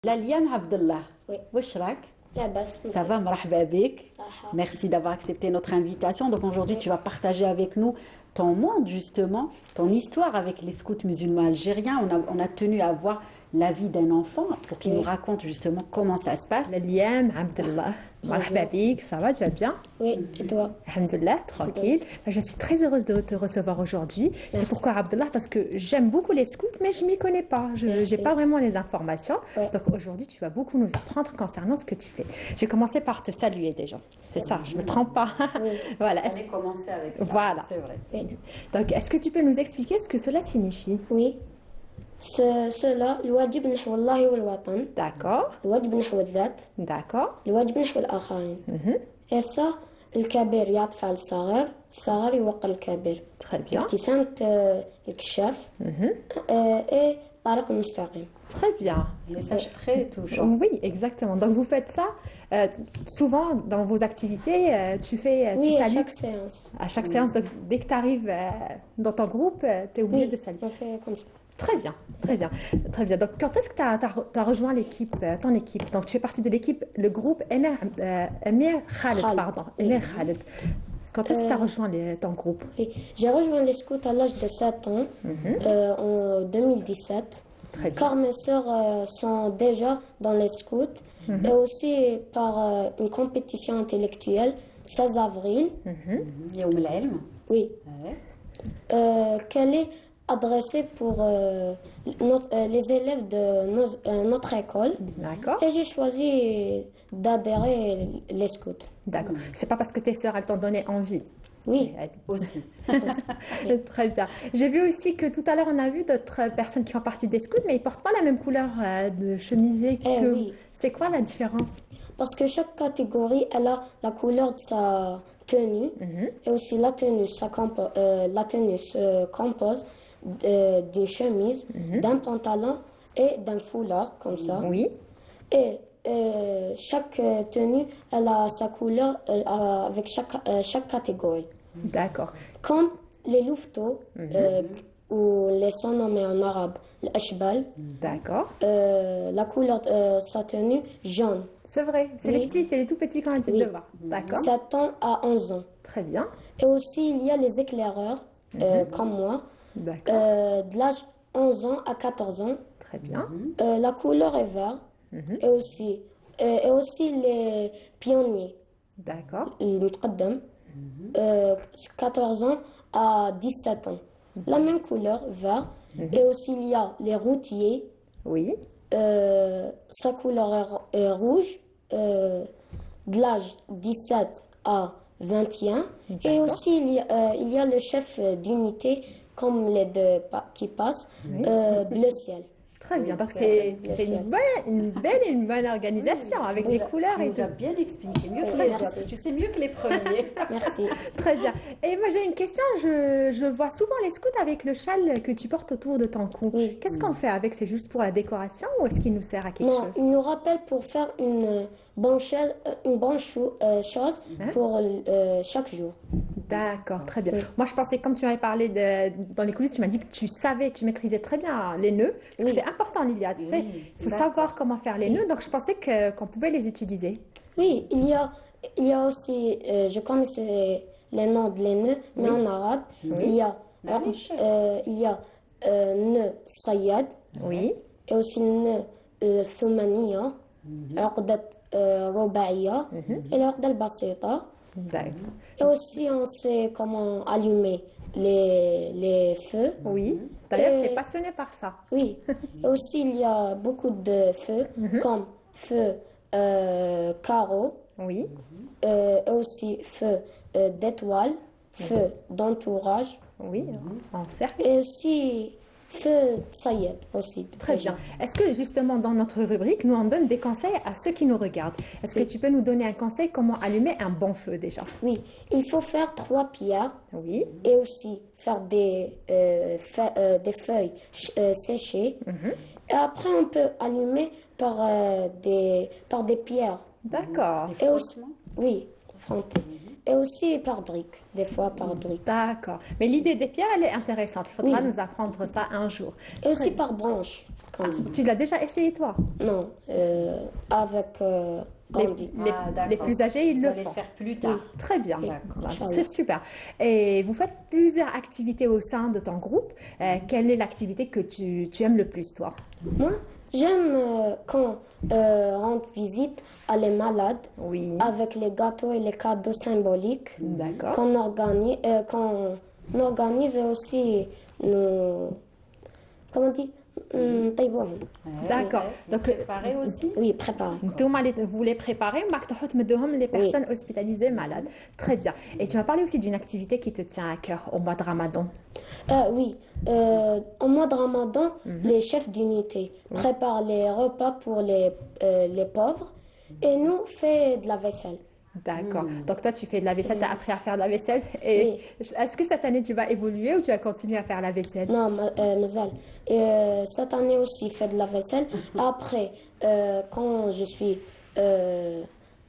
Laliane Abdallah, Oui. واش راك? لاباس Ça va, مرحبا بك. صحة. Merci d'avoir accepté notre invitation. Donc aujourd'hui, tu vas partager avec nous ton monde, justement, ton histoire avec les scouts musulmans algériens. On a tenu à voir la vie d'un enfant pour qu'il Oui. nous raconte justement comment ça se passe. Laliane Abdallah, مرحبا بك, ça va, tu vas bien? Oui, et toi? Alhamdulillah, tranquille. Je suis très heureuse de te recevoir aujourd'hui. C'est Merci. pourquoi Abdallah, parce que j'aime beaucoup les scouts, mais je m'y connais pas. Je Merci. n'ai pas vraiment les informations. Ouais. Donc aujourd'hui, tu vas beaucoup nous apprendre concernant ce que tu fais. J'ai commencé par te saluer déjà. C'est ça, je me trompe pas. Oui. Voilà. Allez commencer avec ça. Voilà. C'est vrai. Oui. Donc, est-ce que tu peux nous expliquer ce que cela signifie? Oui. cela الواجب نحو الله والوطن D'accord, الواجب نحو الذات d'accord. الواجب نحو الآخرين et ça الكبير يعطف على الصغير الصغير يوقر الكبير Très bien. ابتسامة الكشاف et طريق المستقيم. Très bien. Message très touchant. Oui, exactement. Donc vous faites ça souvent dans vos activités. Tu fais, tu Oui, à salues chaque séance. à chaque séance. Donc dès que tu arrives dans ton groupe, tu es obligé Oui, de saluer. on fait comme ça. Très bien, très bien, très bien. Donc quand est-ce que tu as rejoint l'équipe, ton équipe? Donc tu fais partie de l'équipe, le groupe Emir Khaled, Khaled. pardon, Oui. Emir Khaled. Quand est-ce que tu as rejoint ton groupe? Oui. J'ai rejoint les scouts à l'âge de 7 ans, en 2017. Très bien. Car mes sœurs sont déjà dans les scouts et aussi par une compétition intellectuelle, 16 avril, يوم العلم. oui, Ouais. qu'elle est adressée pour les élèves de notre école. D'accord, Et j'ai choisi d'adhérer les scouts. d'accord. C'est pas parce que tes sœurs elles t'ont donné envie. Oui, Aussi. Très bien. J'ai vu aussi que tout à l'heure, on a vu d'autres personnes qui font partie des scouts, mais ils portent pas la même couleur de chemisier que vous. oui. C'est quoi la différence? parce que chaque catégorie, elle a la couleur de sa tenue et aussi la tenue, la tenue se compose d'une chemise, d'un pantalon et d'un foulard, comme ça. Oui, Et chaque tenue, elle a sa couleur avec chaque catégorie. d'accord. Comme les louveteaux, ou les sont nommés en arabe, l'ashbal, D'accord. la couleur de sa tenue, jaune. C'est vrai, c'est Oui. les petits, c'est les tout petits quand tu Oui. le vois. D'accord. 7 ans à 11 ans. Très bien. Et aussi, il y a les éclaireurs, comme moi, D'accord. de l'âge 11 ans à 14 ans. Très bien. La couleur est vert. Et aussi les pionniers, D'accord. المتقدم, 14 ans à 17 ans. La même couleur, vert. Et aussi, il y a les routiers. Oui. Sa couleur est rouge, de l'âge 17 à 21. Et aussi, il y a le chef d'unité, comme les deux qui passent, bleu ciel. Très bien. Donc Bien c'est sûr. une belle et une bonne organisation avec des couleurs Tu et nous tout. as bien expliqué, mieux que Oui, les merci. autres. Tu sais mieux que les premiers. Merci. Très bien. Et moi j'ai une question. Je vois souvent les scouts avec le châle que tu portes autour de ton cou. Oui. Qu'est-ce qu'on fait avec? C'est juste pour la décoration ou est-ce qu'il nous sert à quelque Non, chose? il nous rappelle pour faire une bonne chose pour chaque jour. D'accord, très bien. Oui. Moi, je pensais, comme tu m'avais parlé dans les coulisses, tu m'as dit que tu savais, tu maîtrisais très bien les nœuds. Parce que Oui. c'est important, Lilia, tu sais. Il faut d'accord. savoir comment faire les nœuds, donc je pensais qu'on pouvait les utiliser. Oui, il y a aussi, je connaissais les noms de les nœuds, mais en arabe, il y a, معليش. nœud sayyad, Oui, et aussi nœud ثمانية, عقدة رباعية, et العقدة البسيطة. d'accord. Et aussi, on sait comment allumer les feux. Oui. D'ailleurs, tu es Et- passionnée par ça. Oui. Et aussi, il y a beaucoup de feux, comme feu carreau, Oui, et aussi feu d'étoile, feu d'entourage, oui, en cercle. et aussi feu sayed aussi. Très bien. Est-ce que justement dans notre rubrique, nous on donne des conseils à ceux qui nous regardent? Est-ce que tu peux nous donner un conseil comment allumer un bon feu déjà? Oui, il faut faire 3 pierres Oui, et aussi faire des feuilles séchées. Et après, on peut allumer par des pierres. d'accord. Et aussi, oui, frontées. Et aussi par briques, des fois par briques. D'accord. Mais l'idée des pierres, elle est intéressante. Il faudra Oui. nous apprendre ça un jour. Et aussi par branches. comme ça. Tu l'as déjà essayé toi? Non, avec Gandhi. d'accord. Les plus âgés, ils Vous le allez font. faire plus tard. Très bien, D'accord. c'est super. Et vous faites plusieurs activités au sein de ton groupe. Quelle est l'activité que tu aimes le plus, toi? Moi, j'aime quand on rend visite à les malades Oui. avec les gâteaux et les cadeaux symboliques D'accord. qu'on organise et aussi nous... Comment on dit طيبوهم. D'accord. Donc, Préparer aussi. Oui, préparer. vous les préparez, les personnes hospitalisées malades. Très bien. Et tu m'as parlé aussi d'une activité qui te tient à cœur au mois de Ramadan. Oui, au mois de Ramadan, les chefs d'unité préparent les repas pour les pauvres et nous fait de la vaisselle. D'accord. Donc toi, tu fais de la vaisselle, tu as appris à faire de la vaisselle. Et est-ce que cette année, tu vas évoluer ou tu vas continuer à faire la vaisselle? Non, Mazal. Cette année aussi, fait de la vaisselle. Après, quand je suis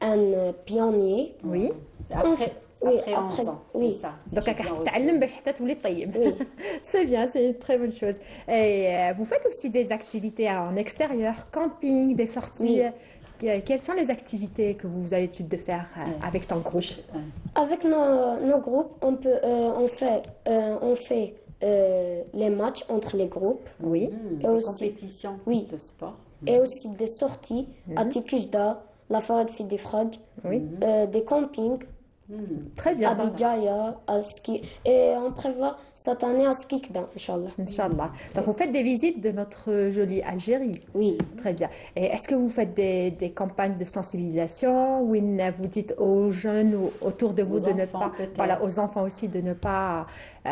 un pionnier, Oui. Après 11 ans, oui. c'est ça. Si Donc, j'ai bien تتعلم باش حتى تولي طيب. Oui. C'est bien, c'est une très bonne chose. Et vous faites aussi des activités en extérieur, camping, des sorties. Oui. Quelles sont les activités que vous avez l'habitude de faire avec ton groupe? Avec nos groupes, on fait les matchs entre les groupes Oui. et Des aussi, compétitions Oui. de sport. et aussi des sorties à Tikujda, la forêt de Sidi Fraj, Oui. des campings Très bien. à Bijaya, à Ski. Et on prévoit cette année à Skikda, Inch'Allah. Inch'Allah. Donc, vous faites des visites de notre jolie Algérie. Oui. Très bien. Et est-ce que vous faites des campagnes de sensibilisation où vous dites aux jeunes ou autour de vous Aux de ne enfants, pas, peut-être. voilà, aux enfants aussi de ne pas, on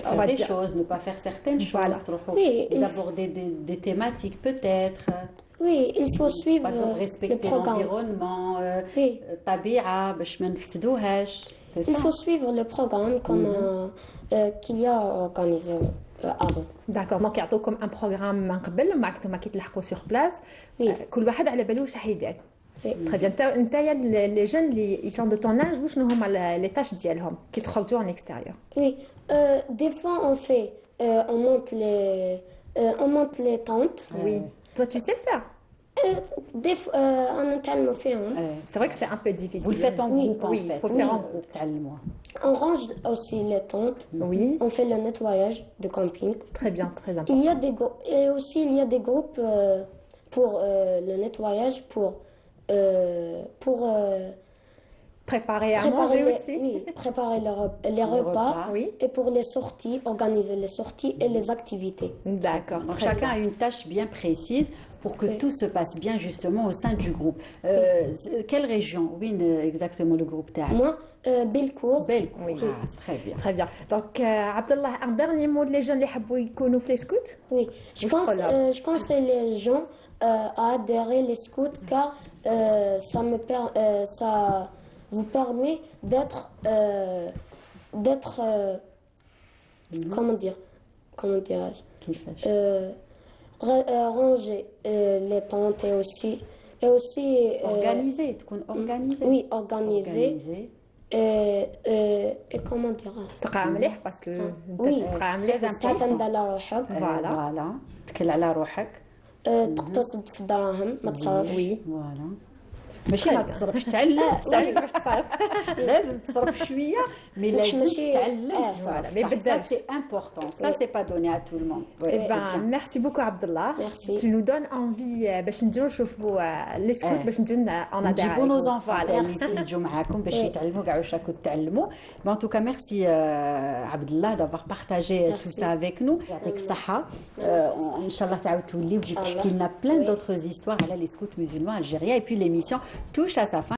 Faire va des dire, choses, ne pas faire certaines Voilà. choses. Oui, Vous aborder des thématiques peut-être. Oui, il faut suivre Par exemple, le respecter programme. l'environnement, Oui. tabi'a, باش ما نفسدوهاش. C'est ça. Il faut suivre le programme qu'il y a organisé avant. d'accord. Donc يعطوا comme un programme من قبل وما كنتم كيتلحقوا sur place. Oui. كل واحد على باله واش راح يدير. Oui. Très bien. نتايا les jeunes ils sont de ton âge واش هما les tâches ديالهم كي تخرجوا en extérieur. Oui, des fois on monte les tentes. Oui. Toi tu sais le faire. Des fois, on نتعلموا فيهم. C'est vrai que c'est un peu difficile. Vous le faites en Oui, groupe en oui, fait. faut le faire en groupe. تعلموها. On range aussi les tentes. Oui. On fait le nettoyage de camping. Très bien, très important. Il y a et aussi il y a des groupes pour le nettoyage, pour Préparer à manger aussi. oui, préparer les repas, repas. Oui. et pour les sorties, organiser les sorties et les activités. D'accord. Donc très chacun bien. a une tâche bien précise pour que tout se passe bien justement au sein du groupe. Quelle région? Oui, exactement le groupe تاعك. Moi, Belcourt, Belle. Oui. Très bien. Très bien. Donc, Abdallah, un dernier mot les jeunes اللي يحبوا يكونوا في les scouts? oui. Je conseille les gens à adhérer les scouts car ça vous permet d'être comment dirais-je كيفاش؟ ranger les tentes et aussi Organisé, تكون organisé. oui, organiser Organisé. et comment dire تقرا مليح باسكو oui. تقرا مليح Très aussi. تعتمد على روحك Voilà. Voilà. تكل على روحك. تقتصد في الدراهم ما تصرفش Oui. Voilà. ماشي ما تصرفش تعلم باش تصرف. لازم تصرف شويه مي لازم ماشي- تتعلم voilà. تصرف. Mais Ça, بالدرج. c'est important. Ça, c'est pas donné à tout le monde. Ouais, Eh c'est ben, bien. merci beaucoup Abdallah. Merci. Tu nous donnes envie باش نجيو نشوفوا les scouts باش نجيو en نجيبوا نو adhérer. زونفون Voilà. تاني يجوا معاكم باش يتعلموا كاع واش راكم تتعلموا. Mais en tout cas, merci عبد الله d'avoir partagé tout ça avec nous. يعطيك الصحة. إن شاء الله تعاود تولي وتجي تحكي لنا plein d'autres histoires على les scouts musulmans algériens. Et puis l'émission touche à sa fin.